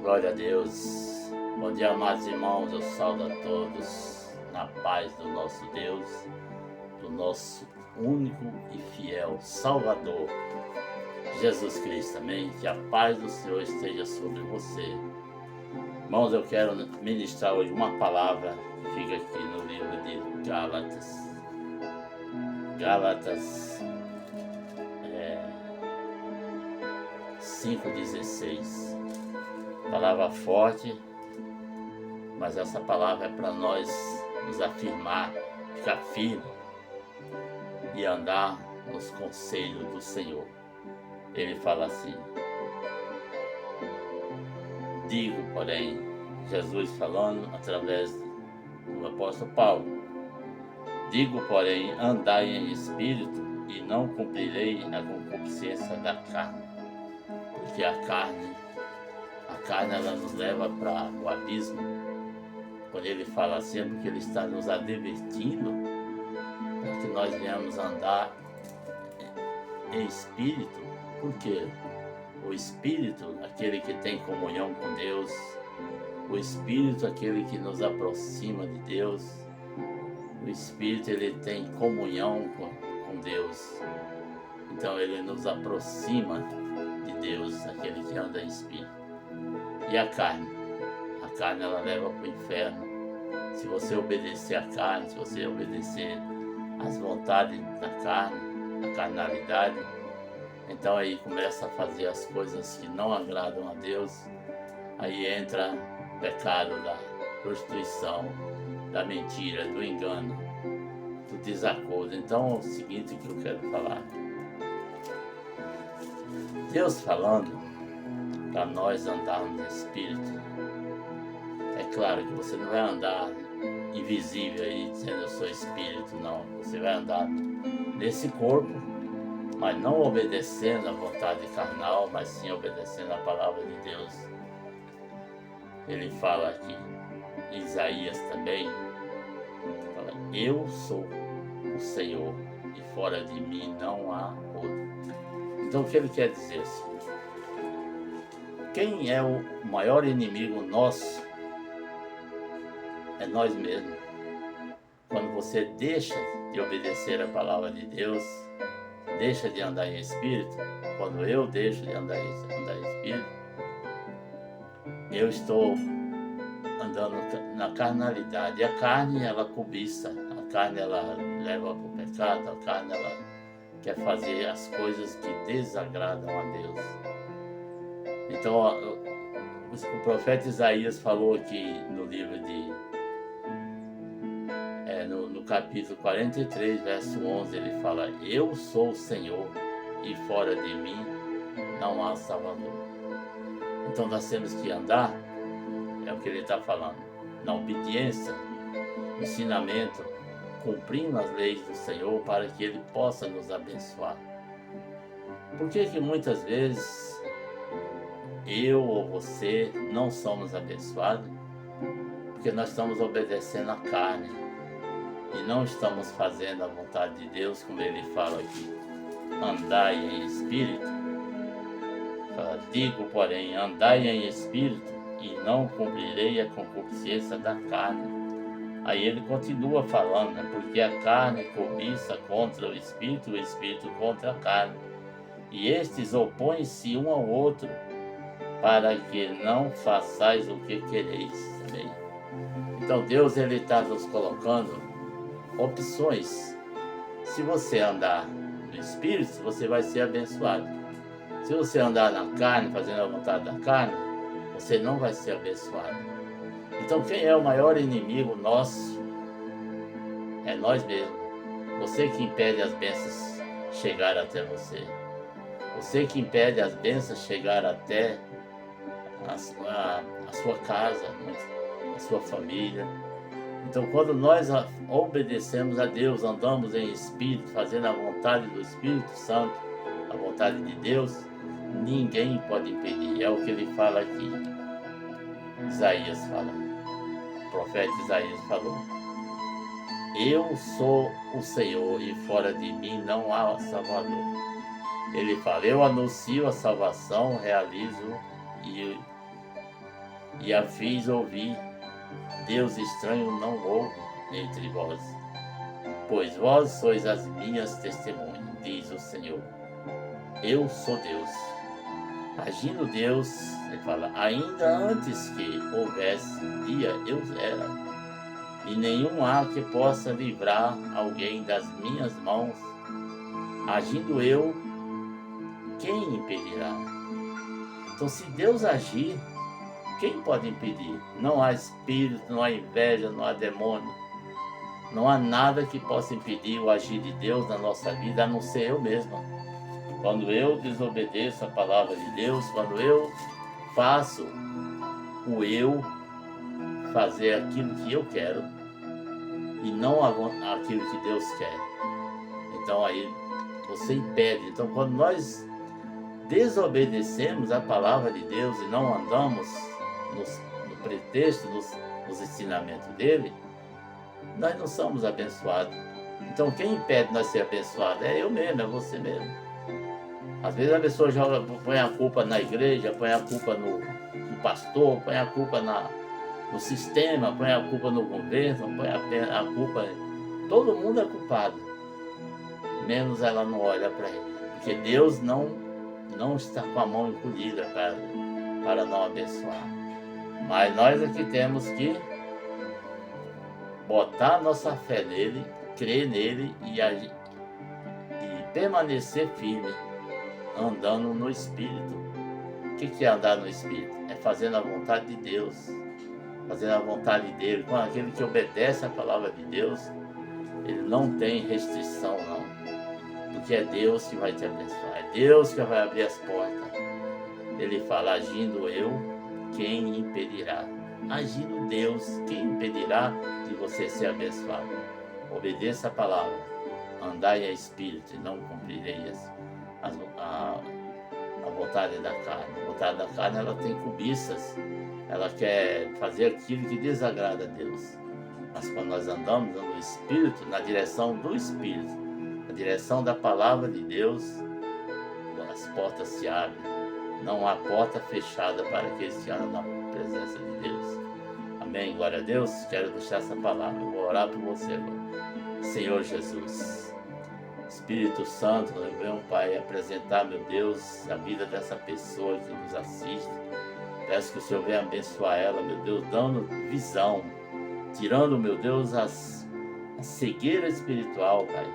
Glória a Deus. Bom dia, amados irmãos. Eu saúdo a todos na paz do nosso Deus, do nosso único e fiel Salvador, Jesus Cristo. Amém? Que a paz do Senhor esteja sobre você. Irmãos, eu quero ministrar hoje uma palavra que fica aqui no livro de Gálatas. Gálatas 5,16. Palavra forte, mas essa palavra é para nós nos afirmar, ficar firme e andar nos conselhos do Senhor. Ele fala assim: digo, porém, Jesus falando através do apóstolo Paulo, digo, porém, andai em espírito e não cumprirei a concupiscência da carne, porque a carne ela nos leva para o abismo. Quando ele fala assim é porque ele está nos advertindo para que nós venhamos andar em espírito. Porque o espírito, aquele que tem comunhão com Deus, o espírito, aquele que nos aproxima de Deus, o espírito, ele tem comunhão com Deus. Então ele nos aproxima de Deus, aquele que anda em espírito. E a carne ela leva para o inferno. Se você obedecer à carne, se você obedecer às vontades da carne, a carnalidade, então aí começa a fazer as coisas que não agradam a Deus. Aí entra o pecado da prostituição, da mentira, do engano, do desacordo. Então é o seguinte que eu quero falar. Deus falando para nós andarmos no espírito. É claro que você não vai andar invisível aí dizendo eu sou espírito, não. Você vai andar nesse corpo, mas não obedecendo à vontade carnal, mas sim obedecendo à palavra de Deus. Ele fala aqui, Isaías também, fala, eu sou o Senhor e fora de mim não há outro. Então o que ele quer dizer assim? Quem é o maior inimigo nosso? É nós mesmos. Quando você deixa de obedecer a palavra de Deus, deixa de andar em espírito, quando eu deixo de andar em espírito, eu estou andando na carnalidade. E a carne, ela cobiça, a carne, ela leva para o pecado, a carne, ela quer fazer as coisas que desagradam a Deus. Então, o profeta Isaías falou aqui no livro no capítulo 43, verso 11, ele fala, eu sou o Senhor e fora de mim não há Salvador. Então nós temos que andar, é o que ele está falando, na obediência, no ensinamento, cumprindo as leis do Senhor para que ele possa nos abençoar. Por que muitas vezes eu ou você não somos abençoados? Porque nós estamos obedecendo a carne e não estamos fazendo a vontade de Deus, como ele fala aqui. Andai em espírito. Fala, digo, porém, andai em espírito e não cumprirei a concupiscência da carne. Aí ele continua falando, né? Porque a carne cobiça contra o espírito contra a carne. E estes opõem-se um ao outro, para que não façais o que quereis. Amém? Então Deus, ele está nos colocando opções. Se você andar no espírito, você vai ser abençoado. Se você andar na carne, fazendo a vontade da carne, você não vai ser abençoado. Então quem é o maior inimigo nosso? É nós mesmos. Você que impede as bênçãos chegar até você. Você que impede as bênçãos chegar até a sua casa, a sua família. Então, quando nós obedecemos a Deus, andamos em espírito, fazendo a vontade do Espírito Santo, a vontade de Deus, ninguém pode impedir. É o que ele fala aqui. Isaías fala, o profeta Isaías falou, eu sou o Senhor e fora de mim não há Salvador. Ele fala, eu anuncio a salvação, realizo e a fiz ouvir. Deus estranho não houve entre vós, pois vós sois as minhas testemunhas, diz o Senhor. Eu sou Deus. Agindo Deus, ele fala, ainda antes que houvesse dia, eu era. E nenhum há que possa livrar alguém das minhas mãos. Agindo eu, quem impedirá? Então, se Deus agir, quem pode impedir? Não há espírito, não há inveja, não há demônio. Não há nada que possa impedir o agir de Deus na nossa vida, a não ser eu mesmo. Quando eu desobedeço a palavra de Deus, quando eu faço o eu fazer aquilo que eu quero e não aquilo que Deus quer. Então aí você impede. Então quando nós desobedecemos a palavra de Deus e não andamos no pretexto, nos ensinamentos dele, nós não somos abençoados. Então quem impede nós ser abençoados é eu mesmo, é você mesmo. Às vezes a pessoa põe a culpa na igreja, põe a culpa no pastor, põe a culpa no sistema, põe a culpa no governo, põe a culpa... Todo mundo é culpado, menos ela não olha para ele. Porque Deus não está com a mão encolhida para não abençoar. Mas nós aqui temos que botar nossa fé nele, crer nele e permanecer firme, andando no Espírito. O que é andar no Espírito? É fazendo a vontade de Deus, fazendo a vontade dele. Com aquele que obedece a palavra de Deus, ele não tem restrição não, porque é Deus que vai te abençoar, é Deus que vai abrir as portas. Ele fala, agindo eu, quem impedirá? Agindo Deus, quem impedirá de você ser abençoado? Obedeça a palavra, andai em espírito e não cumprireis a vontade da carne. A vontade da carne, ela tem cobiças, ela quer fazer aquilo que desagrada a Deus. Mas quando nós andamos no Espírito, na direção do Espírito, na direção da palavra de Deus, as portas se abrem. Não há porta fechada para aqueles que andam na presença de Deus. Amém, glória a Deus. Quero deixar essa palavra, eu vou orar por você agora. Senhor Jesus, Espírito Santo, eu venho, Pai, apresentar, meu Deus, a vida dessa pessoa que nos assiste. Peço que o Senhor venha abençoar ela, meu Deus, dando visão, tirando, meu Deus, a cegueira espiritual, Pai.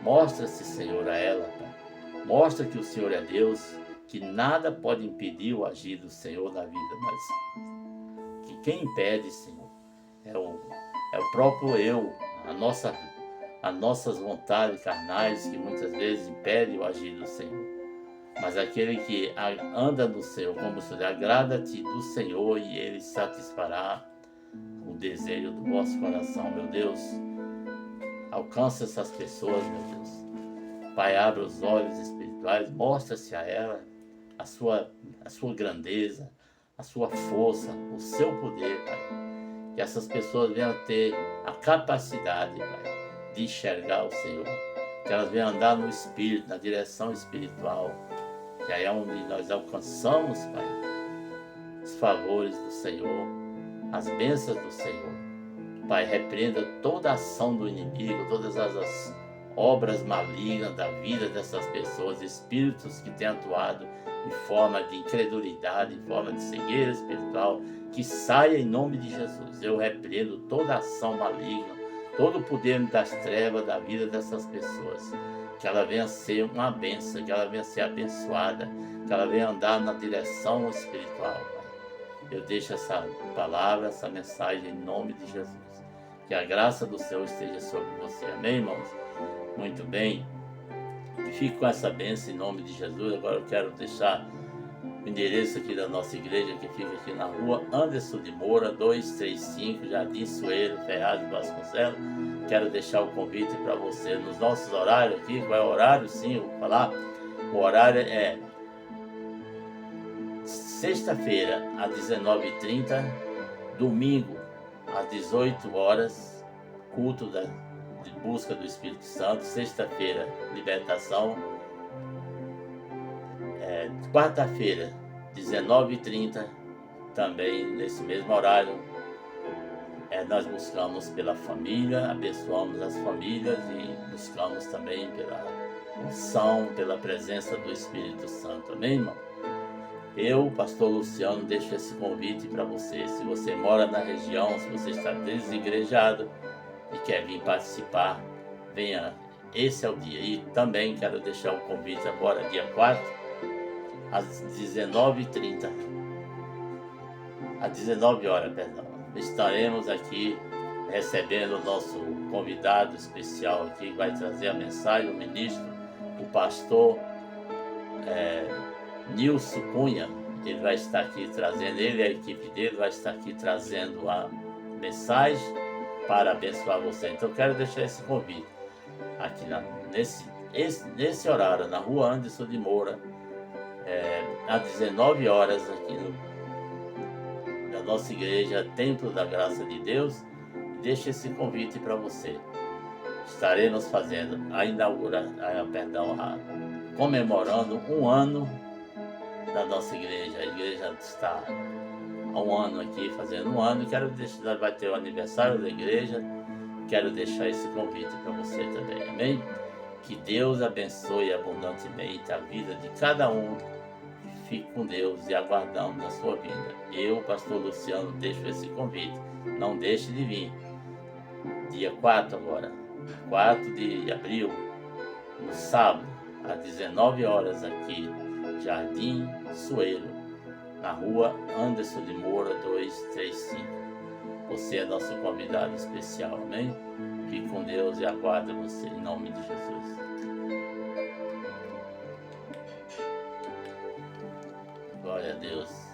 Mostra-se, Senhor, a ela, Pai. Mostra que o Senhor é Deus, que nada pode impedir o agir do Senhor na vida, mas que quem impede, Senhor, é o próprio eu, as nossas vontades carnais, que muitas vezes impedem o agir do Senhor. Mas aquele que anda no Senhor, como o Senhor, agrada-te do Senhor e Ele satisfará o desejo do vosso coração, meu Deus. Alcança essas pessoas, meu Deus. Pai, abre os olhos espirituais, mostra-se a ela a sua grandeza, a sua força, o seu poder, Pai. Que essas pessoas venham ter a capacidade, Pai, de enxergar o Senhor. Que elas venham andar no Espírito, na direção espiritual. Que aí é onde nós alcançamos, Pai, os favores do Senhor, as bênçãos do Senhor. Pai, repreenda toda a ação do inimigo, todas as obras malignas da vida dessas pessoas, espíritos que têm atuado em forma de incredulidade, em forma de cegueira espiritual, que saia em nome de Jesus. Eu repreendo toda ação maligna, todo o poder das trevas da vida dessas pessoas. Que ela venha ser uma bênção, que ela venha ser abençoada, que ela venha andar na direção espiritual, Pai. Eu deixo essa palavra, essa mensagem em nome de Jesus. Que a graça do Senhor esteja sobre você. Amém, irmãos? Muito bem. Fique com essa bênção em nome de Jesus. Agora eu quero deixar o endereço aqui da nossa igreja, que fica aqui na rua Anderson de Moura, 235, Jardim Soeiro, Ferraz de Vasconcelos. Quero deixar o convite para você nos nossos horários aqui. Qual é o horário? Sim, eu vou falar. O horário é sexta-feira às 19h30, domingo às 18 horas, culto de busca do Espírito Santo. Sexta-feira, libertação. Quarta-feira, 19h30, também nesse mesmo horário, nós buscamos pela família, abençoamos as famílias e buscamos também pela unção, pela presença do Espírito Santo. Amém, irmão? Eu, pastor Luciano, deixo esse convite para você. Se você mora na região, se você está desigrejado e quer vir participar, venha. Esse é o dia. E também quero deixar o convite agora, dia 4, às 19h30. Às 19 horas, perdão. Estaremos aqui recebendo o nosso convidado especial aqui, que vai trazer a mensagem, o ministro, o pastor Nilson Cunha. Ele vai estar aqui trazendo, ele e a equipe dele vai estar aqui trazendo a mensagem para abençoar você. Então quero deixar esse convite aqui nesse horário, na rua Anderson de Moura, às 19 horas, aqui na nossa igreja Templo da Graça de Deus. Deixo esse convite para você. Estaremos fazendo comemorando um ano da nossa igreja. A igreja está há um ano aqui, fazendo um ano. Vai ter o aniversário da igreja. Quero deixar esse convite para você também, amém? Que Deus abençoe abundantemente a vida de cada um. Fique com Deus e aguardamos a sua vinda. Eu, pastor Luciano, deixo esse convite. Não deixe de vir. Dia 4 agora, 4 de abril, no sábado, às 19 horas aqui, Jardim Sueiro, na rua Anderson de Moura 235. Você é nosso convidado especial, amém? Fique com Deus e aguardo você, em nome de Jesus. Glória a Deus.